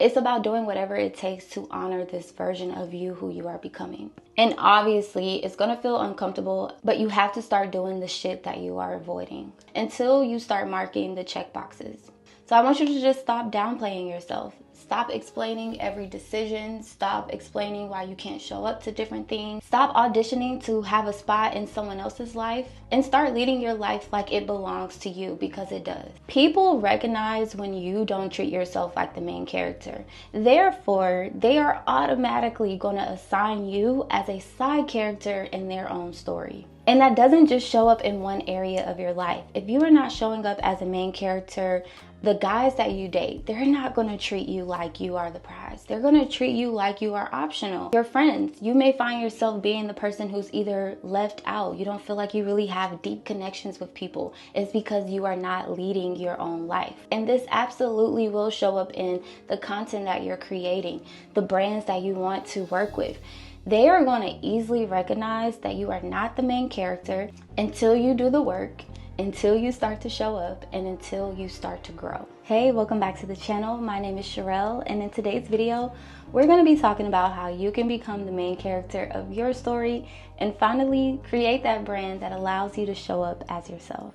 It's about doing whatever it takes to honor this version of you who you are becoming. And obviously, it's gonna feel uncomfortable, but you have to start doing the shit that you are avoiding until you start marking the check boxes. So I want you to just stop downplaying yourself. Stop explaining every decision. Stop explaining why you can't show up to different things. Stop auditioning to have a spot in someone else's life and start leading your life like it belongs to you, because it does. People recognize when you don't treat yourself like the main character. Therefore, they are automatically going to assign you as a side character in their own story. And that doesn't just show up in one area of your life. If you are not showing up as a main character, the guys that you date, they're not going to treat you like you are the prize. They're going to treat you like you are optional. Your friends, you may find yourself being the person who's either left out. You don't feel like you really have deep connections with people. It's because you are not leading your own life. And this absolutely will show up in the content that you're creating, the brands that you want to work with. They are going to easily recognize that you are not the main character until you do the work, until you start to show up, and until you start to grow. Hey, welcome back to the channel. My name is Cherrelle, and in today's video, we're going to be talking about how you can become the main character of your story and finally create that brand that allows you to show up as yourself.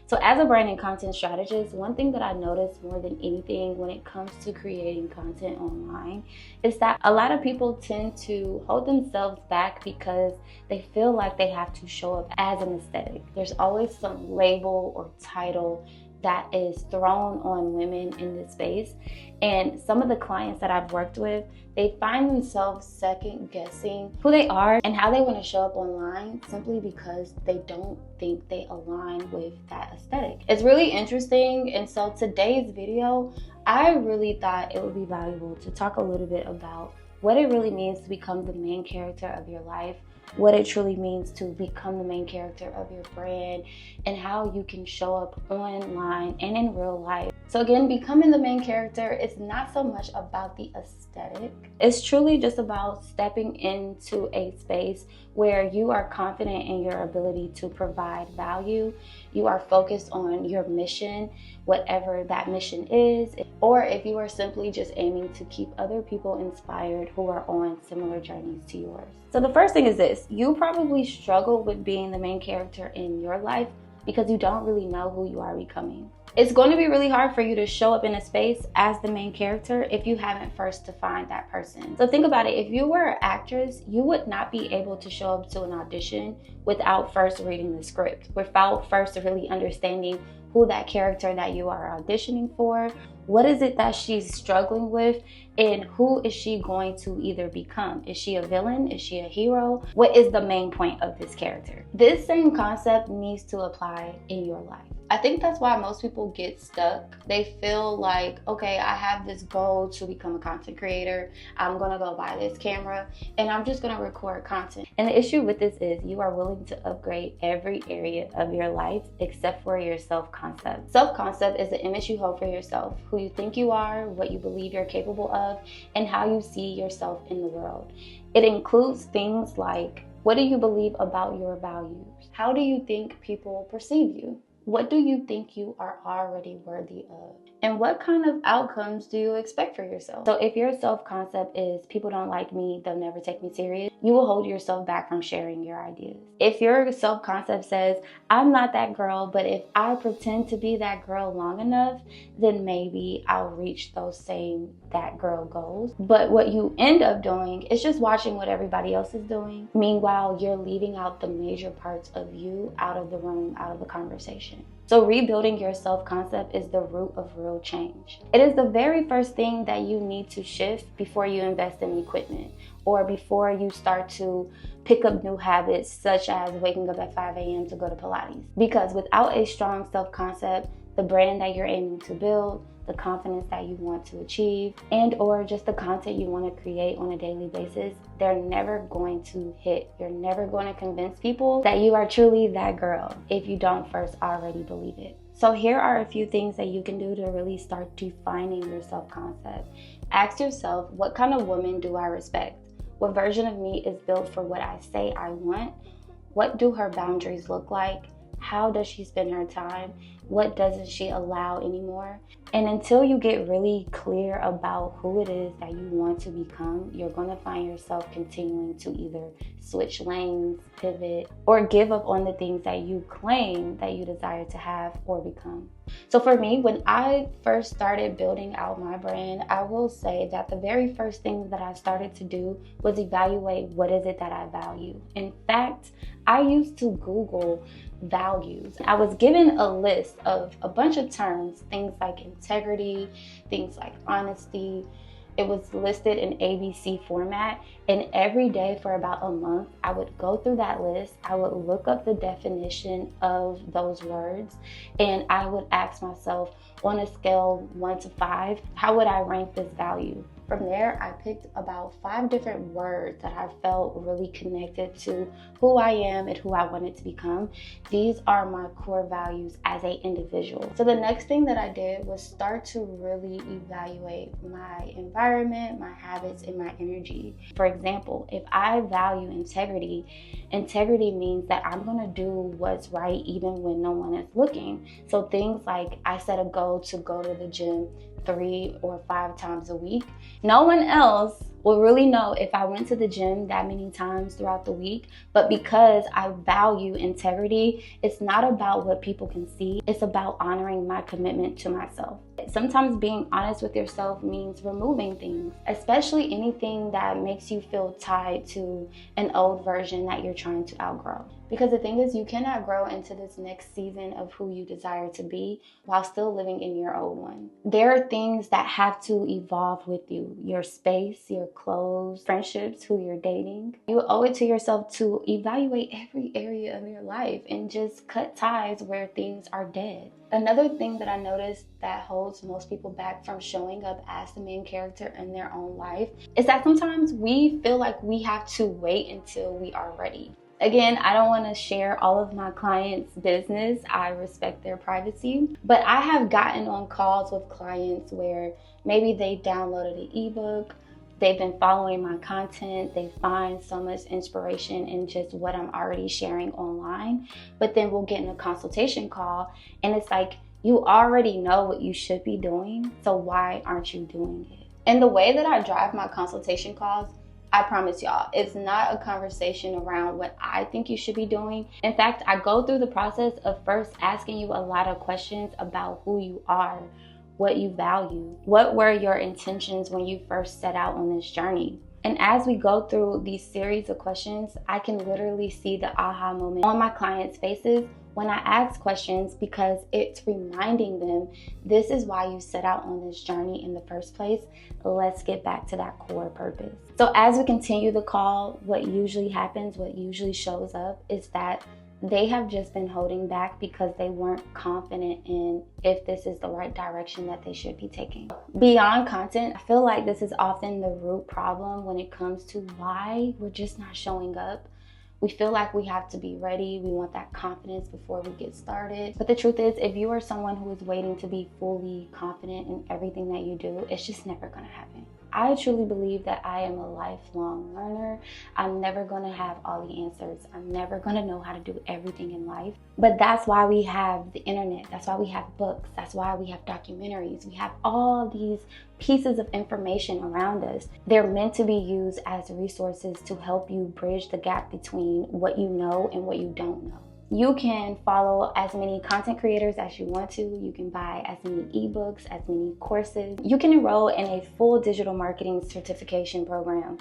So as a brand and content strategist, one thing that I notice more than anything when it comes to creating content online is that a lot of people tend to hold themselves back because they feel like they have to show up as an aesthetic. There's always some label or title that is thrown on women in this space. And some of the clients that I've worked with, they find themselves second guessing who they are and how they want to show up online simply because they don't think they align with that aesthetic. It's really interesting. And so today's video, I really thought it would be valuable to talk a little bit about what it really means to become the main character of your life, what it truly means to become the main character of your brand, and how you can show up online and in real life. So again, becoming the main character is not so much about the aesthetic. It's truly just about stepping into a space where you are confident in your ability to provide value. You are focused on your mission, whatever that mission is, or if you are simply just aiming to keep other people inspired who are on similar journeys to yours. So the first thing is this: you probably struggle with being the main character in your life because you don't really know who you are becoming. It's going to be really hard for you to show up in a space as the main character if you haven't first defined that person. So think about it. If you were an actress, you would not be able to show up to an audition without first reading the script, without first really understanding who that character that you are auditioning for, what is it that she's struggling with, and who is she going to either become? Is she a villain? Is she a hero? What is the main point of this character? This same concept needs to apply in your life. I think that's why most people get stuck. They feel like, okay, I have this goal to become a content creator. I'm gonna go buy this camera and I'm just gonna record content. And the issue with this is you are willing to upgrade every area of your life except for your self-concept. Self-concept is the image you hold for yourself, who you think you are, what you believe you're capable of, and how you see yourself in the world. It includes things like, what do you believe about your values? How do you think people perceive you? What do you think you are already worthy of? And what kind of outcomes do you expect for yourself? So if your self-concept is people don't like me, they'll never take me serious, you will hold yourself back from sharing your ideas. If your self-concept says, I'm not that girl, but if I pretend to be that girl long enough, then maybe I'll reach those same that girl goals. But what you end up doing is just watching what everybody else is doing. Meanwhile, you're leaving out the major parts of you out of the room, out of the conversation. So rebuilding your self-concept is the root of real change. It is the very first thing that you need to shift before you invest in equipment or before you start to pick up new habits such as waking up at 5 a.m. to go to Pilates. Because without a strong self-concept, the brand that you're aiming to build, the confidence that you want to achieve, and or just the content you want to create on a daily basis, they're never going to hit. You're never going to convince people that you are truly that girl if you don't first already believe it. So here are a few things that you can do to really start defining your self-concept. Ask yourself, what kind of woman do I respect? What version of me is built for what I say I want? What do her boundaries look like? How does she spend her time? What doesn't she allow anymore? And until you get really clear about who it is that you want to become, you're going to find yourself continuing to either switch lanes, pivot, or give up on the things that you claim that you desire to have or become. So for me, when I first started building out my brand, I will say that the very first thing that I started to do was evaluate what is it that I value. In fact, I used to Google values. I was given a list of a bunch of terms, things like integrity, things like honesty. It was listed in ABC format, and every day for about a month, I would go through that list. I would look up the definition of those words, and I would ask myself, on a scale 1 to 5, how would I rank this value? From there, I picked about 5 different words that I felt really connected to who I am and who I wanted to become. These are my core values as an individual. So the next thing that I did was start to really evaluate my environment, my habits, and my energy. For example, if I value integrity, integrity means that I'm gonna do what's right even when no one is looking. So things like I set a goal to go to the gym 3 or 5 times a week. No one else will really know if I went to the gym that many times throughout the week, but because I value integrity, it's not about what people can see, it's about honoring my commitment to myself. Sometimes being honest with yourself means removing things, especially anything that makes you feel tied to an old version that you're trying to outgrow. Because the thing is, you cannot grow into this next season of who you desire to be while still living in your old one. There are things that have to evolve with you. Your space, your clothes, friendships, who you're dating. You owe it to yourself to evaluate every area of your life and just cut ties where things are dead. Another thing that I noticed that holds most people back from showing up as the main character in their own life is that sometimes we feel like we have to wait until we are ready. Again, I don't want to share all of my clients' business. I respect their privacy. But I have gotten on calls with clients where maybe they downloaded an ebook, they've been following my content, they find so much inspiration in just what I'm already sharing online, but then we'll get in a consultation call and it's like, you already know what you should be doing, so why aren't you doing it? And the way that I drive my consultation calls, I promise y'all, it's not a conversation around what I think you should be doing. In fact, I go through the process of first asking you a lot of questions about who you are, what you value, what were your intentions when you first set out on this journey. And as we go through these series of questions, I can literally see the aha moment on my clients' faces when I ask questions, because it's reminding them, this is why you set out on this journey in the first place. Let's get back to that core purpose. So as we continue the call, what usually happens, what usually shows up is that they have just been holding back because they weren't confident in if this is the right direction that they should be taking. Beyond content, I feel like this is often the root problem when it comes to why we're just not showing up. We feel like we have to be ready. We want that confidence before we get started. But the truth is, if you are someone who is waiting to be fully confident in everything that you do, it's just never gonna happen. I truly believe that I am a lifelong learner. I'm never gonna have all the answers. I'm never gonna know how to do everything in life. But that's why we have the internet. That's why we have books. That's why we have documentaries. We have all these pieces of information around us. They're meant to be used as resources to help you bridge the gap between what you know and what you don't know. You can follow as many content creators as you want to. You can buy as many ebooks, as many courses. You can enroll in a full digital marketing certification program.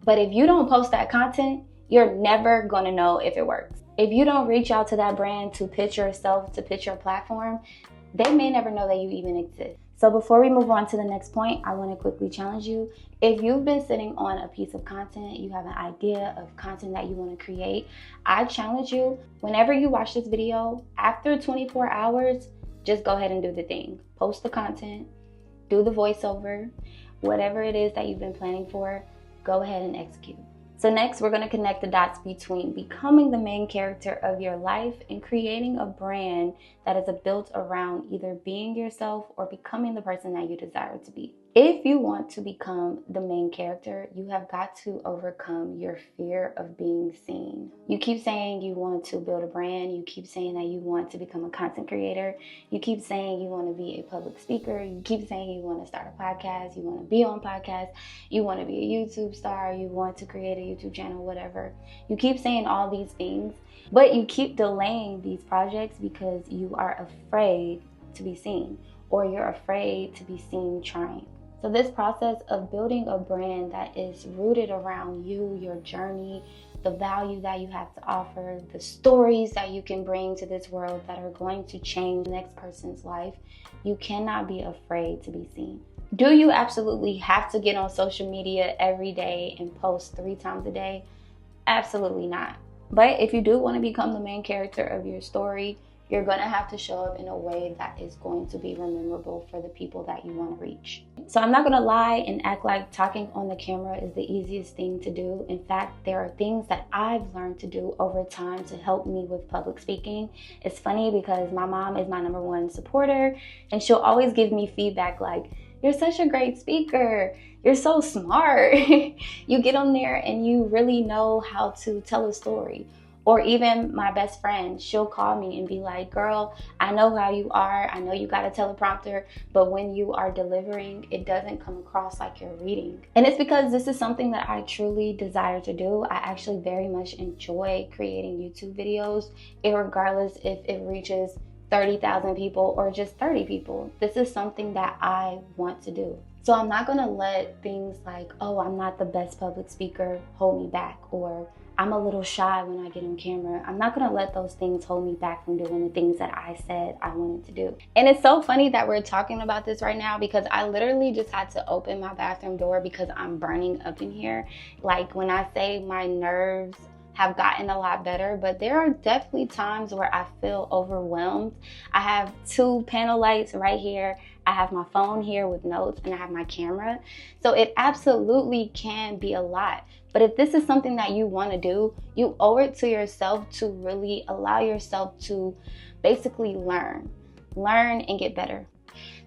But if you don't post that content, you're never gonna know if it works. If you don't reach out to that brand to pitch yourself, to pitch your platform, they may never know that you even exist. So before we move on to the next point, I want to quickly challenge you. If you've been sitting on a piece of content, you have an idea of content that you want to create, I challenge you, whenever you watch this video, after 24 hours, just go ahead and do the thing. Post the content, do the voiceover, whatever it is that you've been planning for, go ahead and execute. So next, we're going to connect the dots between becoming the main character of your life and creating a brand that is built around either being yourself or becoming the person that you desire to be. If you want to become the main character, you have got to overcome your fear of being seen. You keep saying you want to build a brand. You keep saying that you want to become a content creator. You keep saying you want to be a public speaker. You keep saying you want to start a podcast. You want to be on podcasts. You want to be a YouTube star. You want to create a YouTube channel, whatever. You keep saying all these things, but you keep delaying these projects because you are afraid to be seen, or you're afraid to be seen trying. So this process of building a brand that is rooted around you, your journey, the value that you have to offer, the stories that you can bring to this world that are going to change the next person's life, you cannot be afraid to be seen. Do you absolutely have to get on social media every day and post 3 times a day? Absolutely not. But if you do want to become the main character of your story, you're going to have to show up in a way that is going to be memorable for the people that you want to reach. So I'm not going to lie and act like talking on the camera is the easiest thing to do. In fact, there are things that I've learned to do over time to help me with public speaking. It's funny because my mom is my #1 supporter, and she'll always give me feedback like, "You're such a great speaker. You're so smart." You get on there and you really know how to tell a story. Or even my best friend, she'll call me and be like, "Girl, I know how you are. I know you got a teleprompter, but when you are delivering, it doesn't come across like you're reading." And it's because this is something that I truly desire to do. I actually very much enjoy creating YouTube videos, regardless if it reaches 30,000 people or just 30 people. This is something that I want to do. So I'm not gonna let things like, "Oh, I'm not the best public speaker," hold me back, or "I'm a little shy when I get on camera." I'm not gonna let those things hold me back from doing the things that I said I wanted to do. And it's so funny that we're talking about this right now because I literally just had to open my bathroom door because I'm burning up in here. Like, when I say my nerves have gotten a lot better, but there are definitely times where I feel overwhelmed. I have 2 panel lights right here. I have my phone here with notes, and I have my camera. So it absolutely can be a lot. But if this is something that you want to do, you owe it to yourself to really allow yourself to basically learn and get better.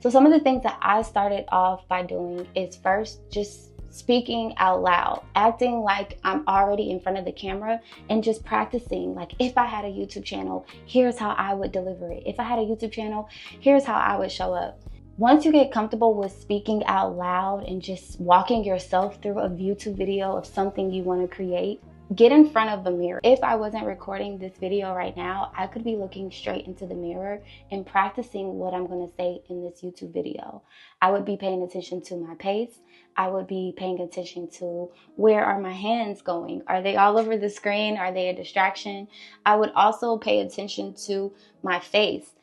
So some of the things that I started off by doing is first just speaking out loud, acting like I'm already in front of the camera and just practicing. Like, if I had a YouTube channel, here's how I would deliver it. If I had a YouTube channel, here's how I would show up. Once you get comfortable with speaking out loud and just walking yourself through a YouTube video of something you want to create, get in front of the mirror. If I wasn't recording this video right now, I could be looking straight into the mirror and practicing what I'm going to say in this YouTube video. I would be paying attention to my pace. I would be paying attention to, where are my hands going? Are they all over the screen? Are they a distraction? I would also pay attention to my face.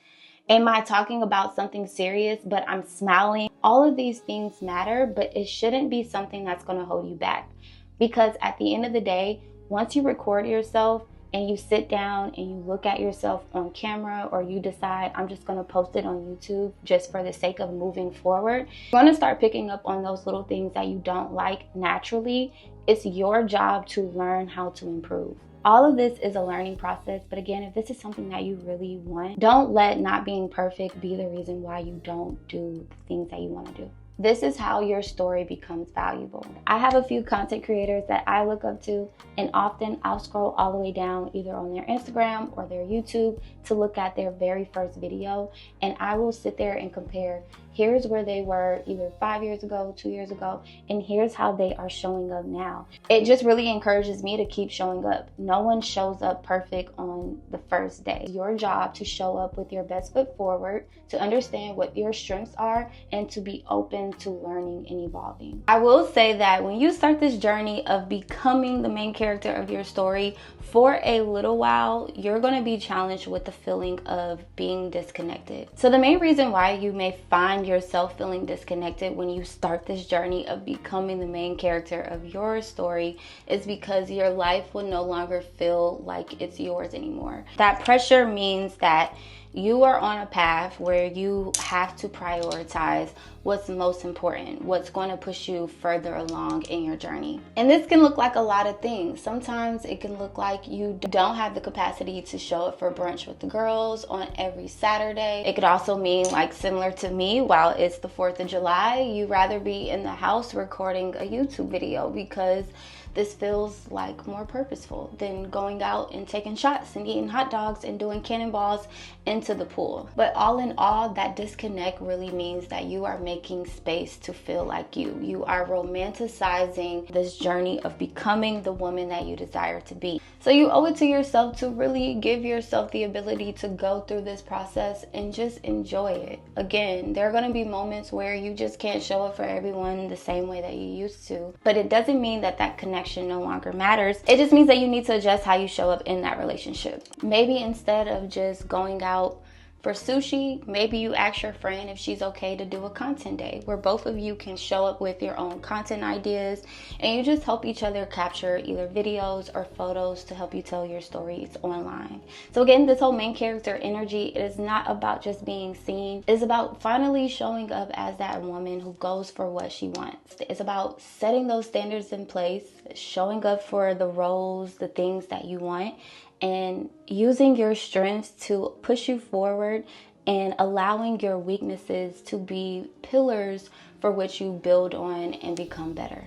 Am I talking about something serious, but I'm smiling? All of these things matter, but it shouldn't be something that's going to hold you back. Because at the end of the day, once you record yourself and you sit down and you look at yourself on camera, or you decide, "I'm just going to post it on YouTube just for the sake of moving forward," you're going to start picking up on those little things that you don't like naturally. It's your job to learn how to improve. All of this is a learning process, but again, if this is something that you really want, don't let not being perfect be the reason why you don't do the things that you want to do. This is how your story becomes valuable. I have a few content creators that I look up to, and often I'll scroll all the way down either on their Instagram or their YouTube to look at their very first video, and I will sit there and compare. Here's where they were either 5 years ago, 2 years ago, and here's how they are showing up now. It just really encourages me to keep showing up. No one shows up perfect on the first day. It's your job to show up with your best foot forward, to understand what your strengths are, and to be open to learning and evolving. I will say that when you start this journey of becoming the main character of your story, for a little while, you're going to be challenged with the feeling of being disconnected. So the main reason why you may find yourself feeling disconnected when you start this journey of becoming the main character of your story is because your life will no longer feel like it's yours anymore. That pressure means that You are on a path where you have to prioritize what's most important, what's going to push you further along in your journey. And this can look like a lot of things. Sometimes it can look like you don't have the capacity to show up for brunch with the girls on every Saturday. It could also mean, like similar to me, while it's the 4th of July, you'd rather be in the house recording a YouTube video because this feels like more purposeful than going out and taking shots and eating hot dogs and doing cannonballs into the pool. But all in all, that disconnect really means that you are making space to feel like you. You are romanticizing this journey of becoming the woman that you desire to be. So you owe it to yourself to really give yourself the ability to go through this process and just enjoy it. Again, there are going to be moments where you just can't show up for everyone the same way that you used to. But it doesn't mean that that connection no longer matters. It just means that you need to adjust how you show up in that relationship. Maybe instead of just going out for sushi, maybe you ask your friend if she's okay to do a content day where both of you can show up with your own content ideas and you just help each other capture either videos or photos to help you tell your stories online. So again, this whole main character energy, it is not about just being seen. It's about finally showing up as that woman who goes for what she wants. It's about setting those standards in place, showing up for the roles, the things that you want, and using your strengths to push you forward and allowing your weaknesses to be pillars for which you build on and become better.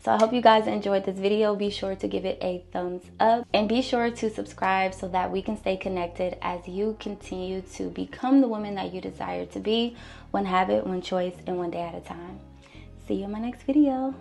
So I hope you guys enjoyed this video. Be sure to give it a thumbs up and be sure to subscribe so that we can stay connected as you continue to become the woman that you desire to be, one habit, one choice, and one day at a time. See you in my next video.